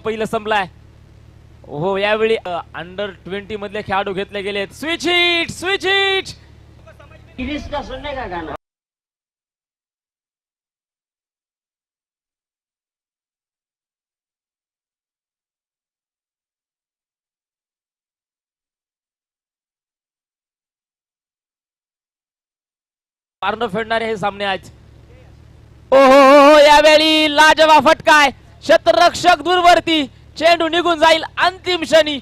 पहिलं संपलाय. हो यावेळी अंडर 20 मधले खेळाडू घेतले गेलेत. Switch hit switch hit. का सुनने का गाना. मारणं फेडणारे हे सामने आज. ओहो यावेळी लाजवाब फटकाय. क्षेत्ररक्षक दूरवरती. चेंडू निघून जाईल अंतिम क्षणी.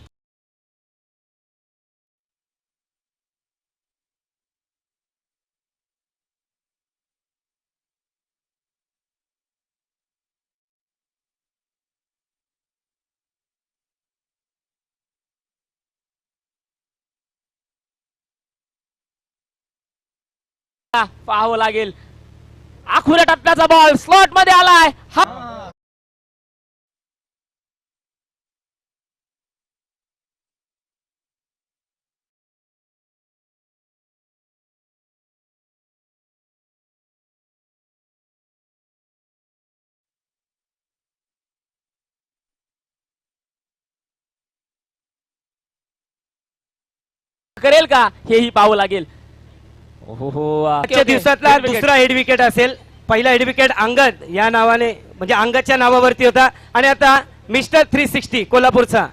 पाहावं लागेल. आखुऱ्या टप्प्याचा बॉल स्लॉट मध्ये आलाय. करेल का हेही पाहावं लागेल. आजच्या दिवसातला दुसरा हेड विकेट असेल. पहिला हेड विकेट अंगद या नावाने म्हणजे अंगदच्या नावावरती होता आणि आता मिस्टर 360 कोल्हापूरचा